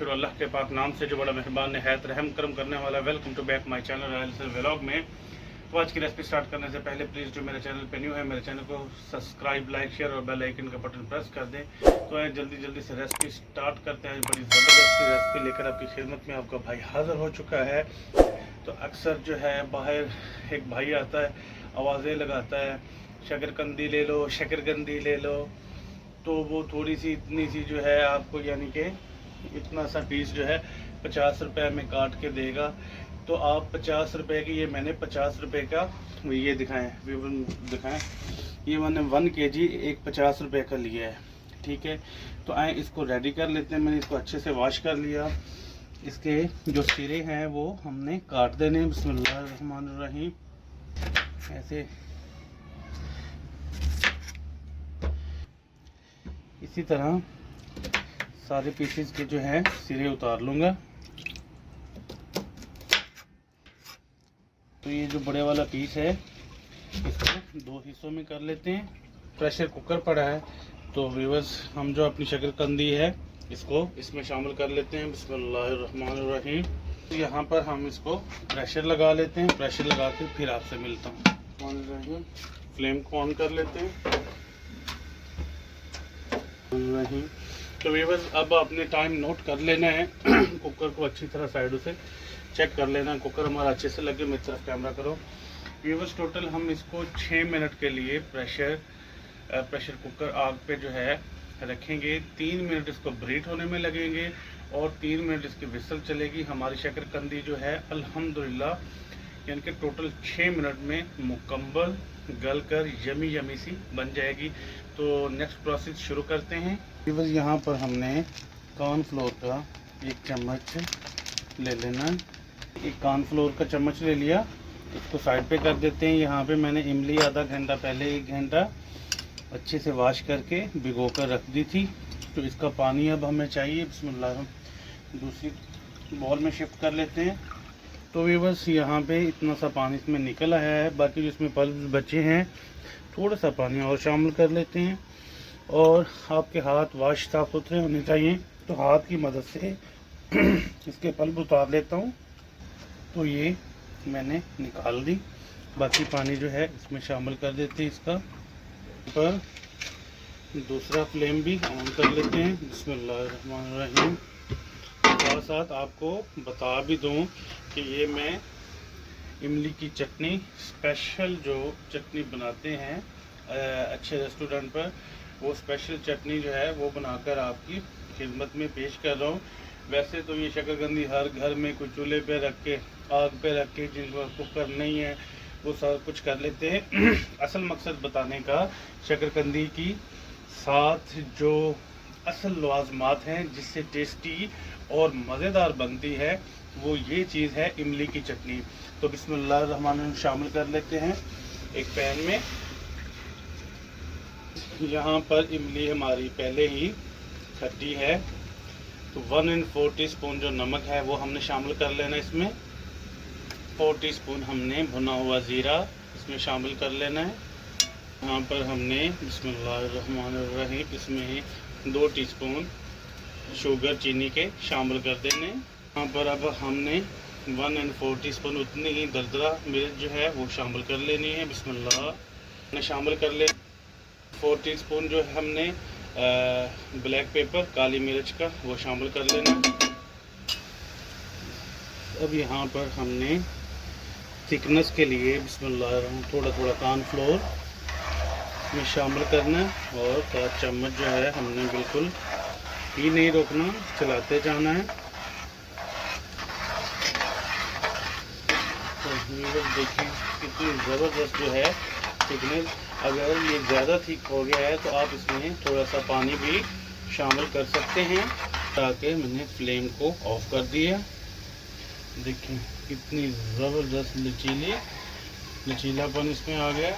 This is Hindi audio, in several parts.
शुरू अल्लाह के पाक नाम से जो बड़ा मेहरबान निहायत रहम करम करने वाला। Welcome to back my channel Royal Vlog में। तो आज की रेसिपी स्टार्ट करने से पहले प्लीज़ जो मेरे चैनल पे न्यू है मेरे चैनल को सब्सक्राइब, लाइक, शेयर और बेल आइकन का बटन प्रेस कर दें। तो जल्दी से रेसिपी स्टार्ट करते हैं। बड़ी ज़बरदस्त रेसिपी लेकर आपकी खिदमत में आपका भाई हाज़िर हो चुका है। तो अक्सर जो है बाहर एक भाई आता है, आवाज़ें लगाता है, शकरकंदी ले लो, शकरकंदी ले लो। तो वो थोड़ी सी इतनी सी जो है आपको यानी कि इतना सा पीस जो है 50 रुपये में काट के देगा। तो आप 50 रुपये की, ये मैंने 50 रुपये का ये दिखाएं ये मैंने 1 kg एक 50 रुपये का लिया है। ठीक है, तो आए इसको रेडी कर लेते हैं। मैंने इसको अच्छे से वॉश कर लिया। इसके जो सिरे हैं वो हमने काट देने। बिस्मिल्लाहिर्रहमानिर्रहीम। ऐसे इसी तरह सारे पीसेस के जो है सिरे उतार लूँगा। तो ये जो बड़े वाला पीस है इसको 2 हिस्सों में कर लेते हैं। प्रेशर कुकर पड़ा है तो व्यूअर्स हम जो अपनी शकरकंदी है इसको इसमें शामिल कर लेते हैं। बिस्मिल्लाहिर्रहमानिर्रहीम। तो यहाँ पर हम इसको प्रेशर लगा लेते हैं। प्रेशर लगा के फिर आपसे मिलता हूँ। फ्लेम को ऑन कर लेते हैं। तो व्यूअर्स अब आपने टाइम नोट कर लेना है। कुकर को अच्छी तरह साइडों से चेक कर लेना। कुकर हमारा अच्छे से लगे। मेरी तरफ कैमरा करो। व्यूअर्स टोटल हम इसको 6 मिनट के लिए प्रेशर कुकर आग पे जो है रखेंगे। 3 मिनट इसको ब्रीट होने में लगेंगे और 3 मिनट इसकी विसल चलेगी। हमारी शकरकंदी जो है अल्हम्दुलिल्लाह यानी कि टोटल 6 मिनट में मुकम्मल गल कर यमी सी बन जाएगी। तो नेक्स्ट प्रोसेस शुरू करते हैं। बस यहाँ पर हमने कॉर्नफ्लोर का 1 चम्मच ले लेना। एक कॉर्नफ्लोर का चम्मच ले लिया, इसको साइड पे कर देते हैं। यहाँ पे मैंने इमली आधा घंटा पहले 1 घंटा अच्छे से वॉश करके भिगो कर रख दी थी। तो इसका पानी अब हमें चाहिए। बिस्मिल्लाह दूसरी बॉल में शिफ्ट कर लेते हैं। तो भी बस यहाँ पे इतना सा पानी इसमें निकल आया है। बाकी जो इसमें पल्प बचे हैं थोड़ा सा पानी और शामिल कर लेते हैं। और आपके हाथ वाश साफ सुथरे होने चाहिए। तो हाथ की मदद से इसके पल्प उतार लेता हूँ। तो ये मैंने निकाल दी। बाकी पानी जो है इसमें शामिल कर देते हैं। इसका पर दूसरा फ्लेम भी ऑन कर लेते हैं। बिस्मिल्लाहिर्रहमानिर्रहीम। साथ आपको बता भी दूं कि ये मैं इमली की चटनी स्पेशल जो चटनी बनाते हैं अच्छे रेस्टोरेंट पर, वो स्पेशल चटनी जो है वो बनाकर आपकी खिदमत में पेश कर रहा हूँ। वैसे तो ये शकरकंदी हर घर में कोई चूल्हे पे रख के, आग पे रख के, जिनको कुकर नहीं है वो सब कुछ कर लेते हैं। असल मकसद बताने का शकरकंदी की साथ जो असल लवाजमात हैं जिससे टेस्टी और मज़ेदार बनती है वो ये चीज़ है इमली की चटनी। तो बिस्मिल्लाहिर्रहमानिर्रहीम शामिल कर लेते हैं एक पैन में। यहाँ पर इमली हमारी पहले ही खट्टी है तो 1/4 टीस्पून जो नमक है वो हमने शामिल कर लेना। इसमें 4 टीस्पून हमने भुना हुआ ज़ीरा इसमें शामिल कर लेना है। यहाँ पर हमने बिस्मिल्लाहिर्रहमानिर्रहीम इसमें 2 टीस्पून शुगर चीनी के शामिल कर देने। यहाँ पर अब हमने 1/4 टीस्पून उतनी ही दरदरा मिर्च जो है वो शामिल कर लेनी है। बिस्मिल्लाह ने शामिल कर ले। 4 टीस्पून जो है हमने ब्लैक पेपर काली मिर्च का वो शामिल कर लेना। अब यहाँ पर हमने थिकनेस के लिए बिस्मिल्लाह थोड़ा कॉर्नफ्लोर में शामिल करना और 7 चम्मच जो है हमने बिल्कुल ही नहीं रोकना, चलाते जाना है। तो देखिए कितनी ज़बरदस्त जो है थिकनेस। अगर ये ज़्यादा थिक हो गया है तो आप इसमें थोड़ा सा पानी भी शामिल कर सकते हैं। ताकि मैंने फ्लेम को ऑफ कर दिया। देखिए कितनी ज़बरदस्त लचीलापन इसमें आ गया।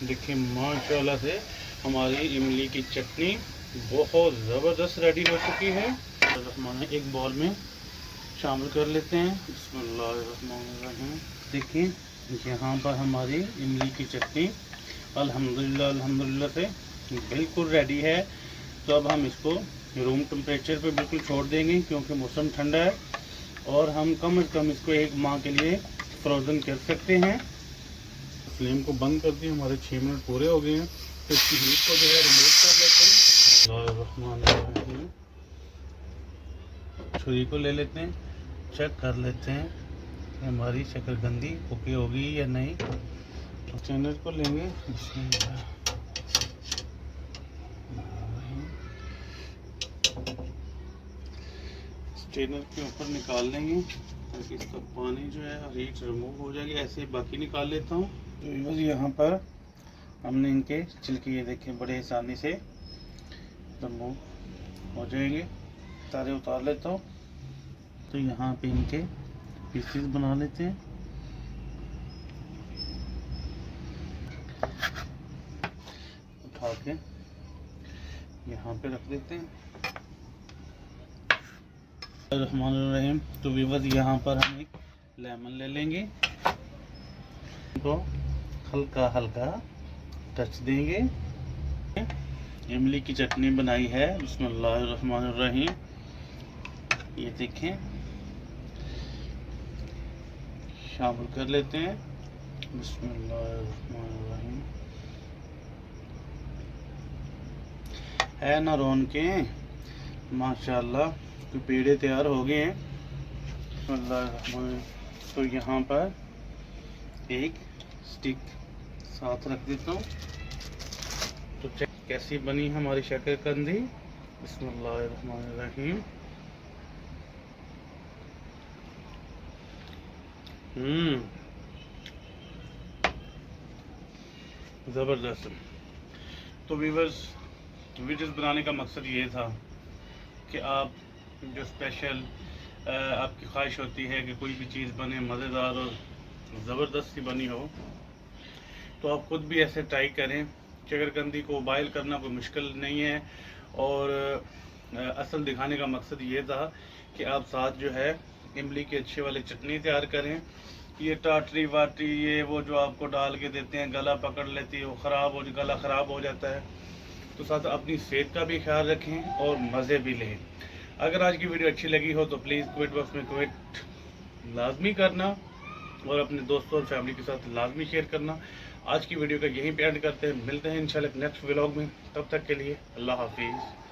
देखिए माशाल्लाह से हमारी इमली की चटनी बहुत ज़बरदस्त रेडी हो चुकी है। एक बॉल में शामिल कर लेते हैं। बिस्मिल्लाहिर्रहमानिर्रहीम। देखिए यहाँ पर हमारी इमली की चटनी अल्हम्दुलिल्लाह से बिल्कुल रेडी है। तो अब हम इसको रूम टेम्परेचर पे बिल्कुल छोड़ देंगे क्योंकि मौसम ठंडा है और हम कम से कम इसको 1 माह के लिए फ्रोज़न कर सकते हैं। फ्लेम को बंद कर दिए, हमारे 6 मिनट पूरे हो गए हैं। तो इसकी हीट को जो है रिमूव कर लेते हैं। छुरी को ले लेते हैं, चेक कर लेते हैं कि हमारी शकरकंदी ओके होगी या नहीं। तो चैनल को लेंगे, स्ट्रेनर के ऊपर निकाल लेंगे ताकि इसका पानी जो है हीट रिमूव हो जाएगी। ऐसे ही बाकी निकाल लेता हूँ। तो बस यहाँ पर हमने इनके छिलके ये देखें बड़े आसानी से रिमूव हो जाएंगे। सारे उतार लेता हूँ। तो यहाँ पे इनके पीसेस बना लेते हैं। उठा के यहाँ पे रख देते हैं। रहमान रहीम। तो व्यूअर्स यहाँ पर हम एक लेमन ले लेंगे, तो हल्का हल्का टच देंगे। इमली की चटनी बनाई है, बिस्मिल्लाहिर्रहमानिर्रहीम। ये देखें, शामिल कर लेते हैं, बिस्मिल्लाहिर्रहमानिर्रहीम। है ना रौनके, माशाल्लाह। तो पेड़े तैयार हो गए हैं। तो यहाँ पर एक स्टिक साथ रख देता हूँ। तो चेक कैसी बनी हमारी शकरकंदी। बिस्मिल्लाहिर्रहमानिर्रहीम। ज़बरदस्त। तो व्यूअर्स, वीडियोस बनाने का मकसद ये था कि आप जो स्पेशल आपकी ख्वाहिश होती है कि कोई भी चीज़ बने मज़ेदार और ज़बरदस्त सी बनी हो, तो आप ख़ुद भी ऐसे ट्राई करें। शकरकंदी को बॉयल करना कोई मुश्किल नहीं है और असल दिखाने का मकसद ये था कि आप साथ जो है इमली की अच्छी वाली चटनी तैयार करें। ये टाटरी वाटरी ये वो जो आपको डाल के देते हैं, गला पकड़ लेती है, वो गला ख़राब हो जाता है। तो साथ अपनी सेहत का भी ख्याल रखें और मज़े भी लें। अगर आज की वीडियो अच्छी लगी हो तो प्लीज़ कमेंट बॉक्स में कमेंट लाजमी करना और अपने दोस्तों और फैमिली के साथ लाजमी शेयर करना। आज की वीडियो का यहीं पे एंड करते हैं। मिलते हैं इंशाल्लाह नेक्स्ट व्लॉग में। तब तक के लिए अल्लाह हाफिज़।